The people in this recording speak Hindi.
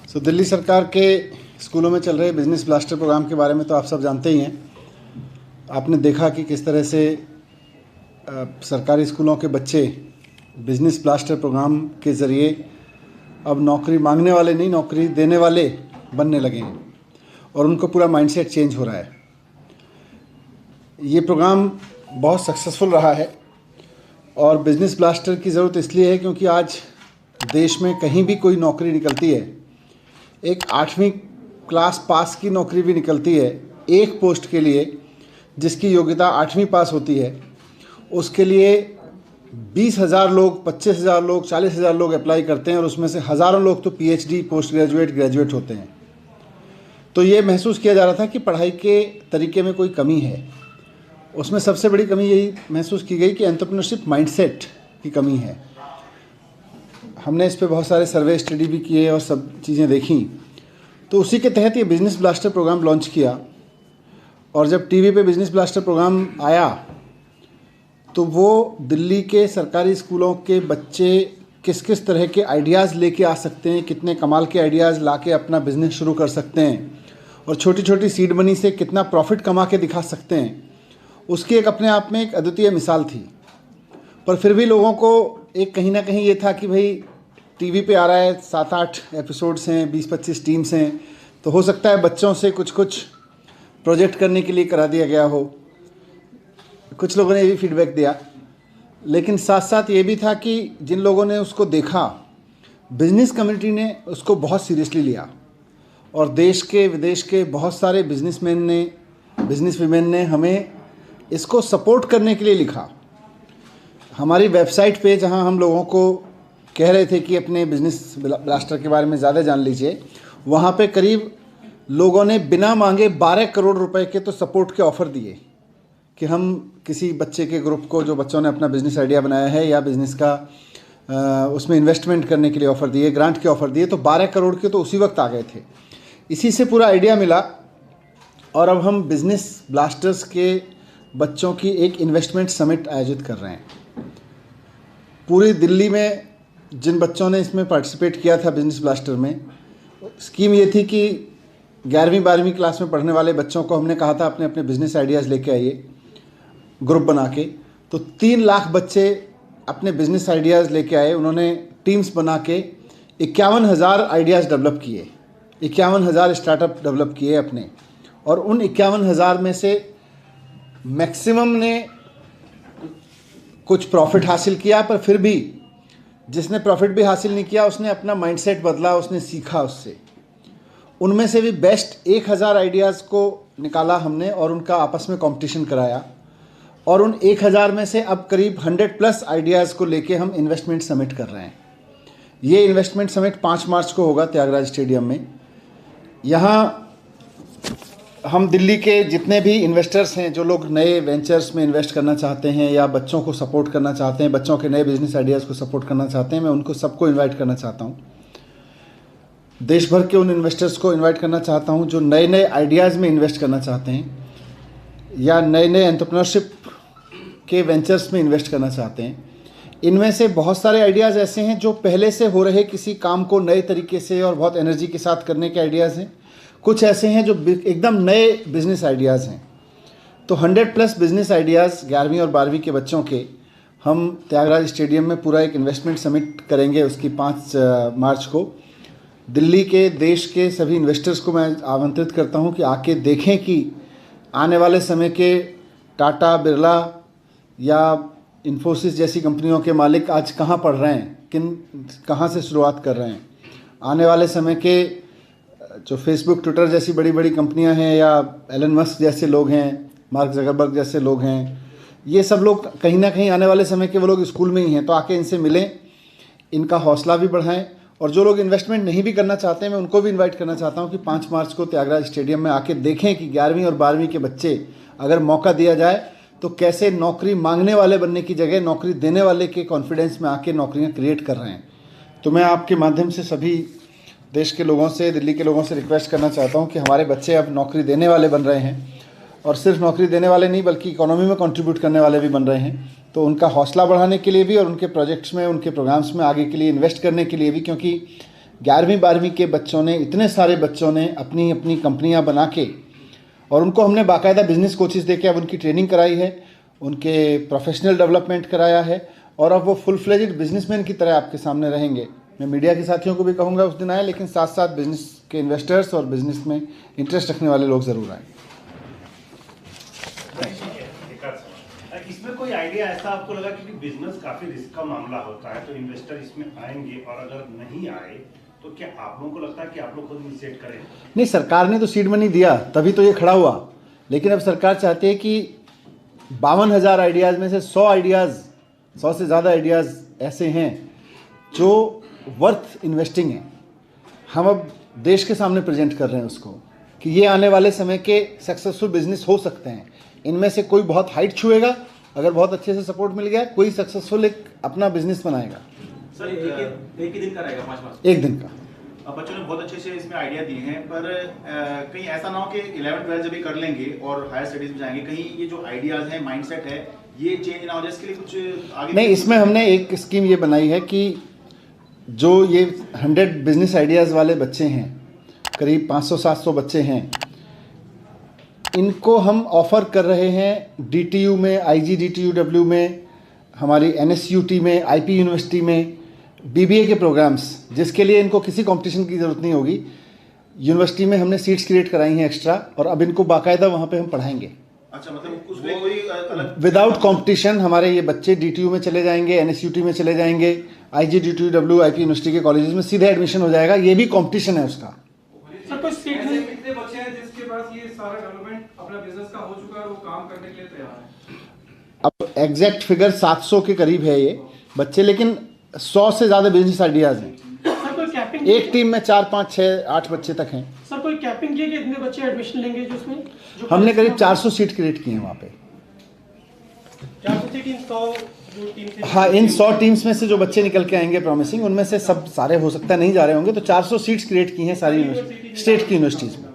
दिल्ली सरकार के स्कूलों में चल रहे बिजनेस ब्लास्टर प्रोग्राम के बारे में तो आप सब जानते ही हैं। आपने देखा कि किस तरह से सरकारी स्कूलों के बच्चे बिजनेस ब्लास्टर प्रोग्राम के ज़रिए अब नौकरी मांगने वाले नहीं, नौकरी देने वाले बनने लगे हैं और उनको पूरा माइंडसेट चेंज हो रहा है। ये प्रोग्राम बहुत सक्सेसफुल रहा है और बिजनेस ब्लास्टर की ज़रूरत इसलिए है क्योंकि आज देश में कहीं भी कोई नौकरी निकलती है, एक 8वीं क्लास पास की नौकरी भी निकलती है एक पोस्ट के लिए जिसकी योग्यता 8वीं पास होती है, उसके लिए 20,000 लोग, 25,000 लोग, 40,000 लोग अप्लाई करते हैं और उसमें से हज़ारों लोग तो पीएचडी, पोस्ट ग्रेजुएट, ग्रेजुएट होते हैं। तो ये महसूस किया जा रहा था कि पढ़ाई के तरीके में कोई कमी है। उसमें सबसे बड़ी कमी यही महसूस की गई कि एंटरप्रेन्योरशिप माइंडसेट की कमी है। हमने इस पे बहुत सारे सर्वे स्टडी भी किए और सब चीज़ें देखी, तो उसी के तहत ये बिजनेस ब्लास्टर प्रोग्राम लॉन्च किया। और जब टीवी पे बिजनेस ब्लास्टर प्रोग्राम आया तो वो दिल्ली के सरकारी स्कूलों के बच्चे किस किस तरह के आइडियाज़ लेके आ सकते हैं, कितने कमाल के आइडियाज़ लाके अपना बिजनेस शुरू कर सकते हैं और छोटी छोटी सीड मनी से कितना प्रॉफिट कमा के दिखा सकते हैं, उसकी एक अपने आप में एक अद्वितीय मिसाल थी। पर फिर भी लोगों को एक कहीं ना कहीं ये था कि भाई टीवी पे आ रहा है, 7-8 एपिसोड्स हैं, 20-25 टीम्स हैं, तो हो सकता है बच्चों से कुछ कुछ प्रोजेक्ट करने के लिए करा दिया गया हो। कुछ लोगों ने ये भी फीडबैक दिया, लेकिन साथ साथ ये भी था कि जिन लोगों ने उसको देखा, बिजनेस कम्युनिटी ने उसको बहुत सीरियसली लिया और देश के विदेश के बहुत सारे बिजनेसमैन ने, बिजनेस वीमेन ने हमें इसको सपोर्ट करने के लिए लिखा। हमारी वेबसाइट पे जहां हम लोगों को कह रहे थे कि अपने बिजनेस ब्लास्टर के बारे में ज़्यादा जान लीजिए, वहाँ पे करीब लोगों ने बिना मांगे 12 करोड़ रुपए के तो सपोर्ट के ऑफ़र दिए कि हम किसी बच्चे के ग्रुप को, जो बच्चों ने अपना बिजनेस आइडिया बनाया है या बिज़नेस का उसमें इन्वेस्टमेंट करने के लिए ऑफ़र दिए, ग्रांट के ऑफ़र दिए, तो 12 करोड़ के तो उसी वक्त आ गए थे। इसी से पूरा आइडिया मिला और अब हम बिजनेस ब्लास्टर्स के बच्चों की एक इन्वेस्टमेंट समिट आयोजित कर रहे हैं। पूरी दिल्ली में जिन बच्चों ने इसमें पार्टिसिपेट किया था बिजनेस ब्लास्टर में, स्कीम ये थी कि 11वीं 12वीं क्लास में पढ़ने वाले बच्चों को हमने कहा था अपने अपने बिजनेस आइडियाज़ लेके आइए ग्रुप बना के। तो 3 लाख बच्चे अपने बिजनेस आइडियाज़ लेके आए। उन्होंने टीम्स बना के 51,000 आइडियाज़ डेवलप किए, 51,000 स्टार्टअप डेवलप किए अपने, और उन 51,000 में से मैक्सिमम ने कुछ प्रॉफिट हासिल किया, पर फिर भी जिसने प्रॉफिट भी हासिल नहीं किया उसने अपना माइंडसेट बदला, उसने सीखा उससे। उनमें से भी बेस्ट 1,000 आइडियाज़ को निकाला हमने और उनका आपस में कंपटीशन कराया और उन 1,000 में से अब करीब 100+ आइडियाज़ को लेके हम इन्वेस्टमेंट समिट कर रहे हैं। ये इन्वेस्टमेंट समिट 5 मार्च को होगा त्यागराज स्टेडियम में। यहाँ हम दिल्ली के जितने भी इन्वेस्टर्स हैं, जो लोग नए वेंचर्स में इन्वेस्ट करना चाहते हैं या बच्चों को सपोर्ट करना चाहते हैं, बच्चों के नए बिजनेस आइडियाज़ को सपोर्ट करना चाहते हैं, मैं उनको सबको इनवाइट करना चाहता हूँ। देश भर के उन इन्वेस्टर्स को इनवाइट करना चाहता हूँ जो नए नए आइडियाज़ में इन्वेस्ट करना चाहते हैं या नए नए एंटरप्रेन्योरशिप के वेंचर्स में इन्वेस्ट करना चाहते हैं। इनमें से बहुत सारे आइडियाज़ ऐसे हैं जो पहले से हो रहे किसी काम को नए तरीके से और बहुत एनर्जी के साथ करने के आइडियाज़ हैं। कुछ ऐसे हैं जो एकदम नए बिजनेस आइडियाज़ हैं। तो 100+ बिजनेस आइडियाज़ 11वीं और 12वीं के बच्चों के हम त्यागराज स्टेडियम में पूरा एक इन्वेस्टमेंट समिट करेंगे। उसकी 5 मार्च को दिल्ली के, देश के सभी इन्वेस्टर्स को मैं आमंत्रित करता हूं कि आके देखें कि आने वाले समय के टाटा, बिरला या इन्फोसिस जैसी कंपनियों के मालिक आज कहाँ पढ़ रहे हैं, कहाँ से शुरुआत कर रहे हैं। आने वाले समय के जो फेसबुक, ट्विटर जैसी बड़ी बड़ी कंपनियां हैं या एलन मस्क जैसे लोग हैं, मार्क ज़करबर्ग जैसे लोग हैं, ये सब लोग कहीं ना कहीं आने वाले समय के वो लोग स्कूल में ही हैं। तो आके इनसे मिलें, इनका हौसला भी बढ़ाएं। और जो लोग इन्वेस्टमेंट नहीं भी करना चाहते हैं, मैं उनको भी इनवाइट करना चाहता हूं कि 5 मार्च को त्यागराज स्टेडियम में आके देखें कि 11वीं और 12वीं के बच्चे अगर मौका दिया जाए तो कैसे नौकरी मांगने वाले बनने की जगह नौकरी देने वाले के कॉन्फिडेंस में आके नौकरियां क्रिएट कर रहे हैं। तो मैं आपके माध्यम से सभी देश के लोगों से, दिल्ली के लोगों से रिक्वेस्ट करना चाहता हूं कि हमारे बच्चे अब नौकरी देने वाले बन रहे हैं और सिर्फ नौकरी देने वाले नहीं बल्कि इकोनॉमी में कंट्रीब्यूट करने वाले भी बन रहे हैं। तो उनका हौसला बढ़ाने के लिए भी और उनके प्रोजेक्ट्स में, उनके प्रोग्राम्स में आगे के लिए इन्वेस्ट करने के लिए भी, क्योंकि 11वीं 12वीं के बच्चों ने, इतने सारे बच्चों ने अपनी अपनी कंपनियां बना के, और उनको हमने बाकायदा बिजनेस कोचिज़ दे के अब उनकी ट्रेनिंग कराई है, उनके प्रोफेशनल डेवलपमेंट कराया है, और अब वो फुल फ्लेज्ड बिजनेसमैन की तरह आपके सामने रहेंगे। मैं मीडिया के साथियों को भी कहूँगा उस दिन आए, लेकिन साथ साथ बिजनेस के इन्वेस्टर्स और बिजनेस में इंटरेस्ट रखने वाले लोग ज़रूर आए। इसमें कोई आइडिया ऐसा आपको लगा कि बिजनेस काफी रिस्क का मामला होता है, तो इन्वेस्टर इसमें आएंगे, और अगर नहीं आए तो क्या आप लोगों को लगता है कि आप लोग खुद इनिशिएट करें? नहीं, सरकार ने तो सीड मनी दिया तभी तो ये खड़ा हुआ, लेकिन अब सरकार चाहती है कि 52,000 आइडियाज़ में से 100 आइडियाज़, 100 से ज़्यादा आइडियाज़ ऐसे हैं जो वर्थ इन्वेस्टिंग हैं। हम अब देश के सामने प्रेजेंट कर रहे हैं उसको कि ये आने वाले समय के सक्सेसफुल बिजनेस हो सकते हैं। इनमें से कोई बहुत हाइट छुएगा, अगर बहुत अच्छे से सपोर्ट मिल गया, कोई सक्सेसफुल एक अपना बिजनेस बनाएगा। सर एक ही दिन का रहेगा 5 मार्च? एक दिन का। अब बच्चों ने बहुत अच्छे से इसमें आइडिया दिए हैं, पर कहीं ऐसा ना हो कि 11th-12th जब भी कर लेंगे और हायर स्टडीज में जाएंगे, कहीं ये जो आइडियाज हैं, माइंडसेट है, ये चेंज ना हो जाए, इसके लिए कुछ आगे नहीं, इसमें हमने एक स्कीम ये बनाई है कि जो ये 100 बिजनेस आइडियाज़ वाले बच्चे हैं, करीब 500-700 बच्चे हैं, इनको हम ऑफ़र कर रहे हैं DTU में, IGDTUW में, हमारी NSUT में, IP यूनिवर्सिटी में BBA के प्रोग्राम्स, जिसके लिए इनको किसी कंपटीशन की ज़रूरत नहीं होगी। यूनिवर्सिटी में हमने सीट्स क्रिएट कराई हैं एक्स्ट्रा, और अब इनको बाकायदा वहाँ पे हम पढ़ाएंगे। अच्छा, मतलब उसमें कोई अलग विदाउट कंपटीशन हमारे ये बच्चे DTU में चले जाएंगे, NSUT में चले जाएंगे, IGDTUW, IP यूनिवर्सिटी के कॉलेजेस में सीधे एडमिशन हो जाएगा। ये भी कंपटीशन है उसका। सर कोई सीट नहीं, कितने बच्चे हैं जिसके पास ये सारा डेवलपमेंट अपना बिजनेस का हो चुका है और वो काम करने के लिए तैयार है? अब एग्जैक्ट फिगर 700 के करीब है ये बच्चे, लेकिन 100 से ज़्यादा बिजनेस आइडियाज़ हैं। सर कोई कैपिंग, एक टीम में 4, 5, 6, 8 बच्चे तक हैं। सर कोई कैपिंग की है कि इतने बच्चे एडमिशन लेंगे जो उसमें हमने करीब 400 सीट क्रिएट की हैं वहाँ पे। 400 सीट इन 100 जो टीम से? हाँ, इन 100 टीम्स में से जो बच्चे निकल के आएंगे प्रॉमिसिंग, उनमें से सब सारे हो सकता है नहीं जा रहे होंगे, तो 400 सीट्स क्रिएट की हैं सारी स्टेट की यूनिवर्सिटीज़ में।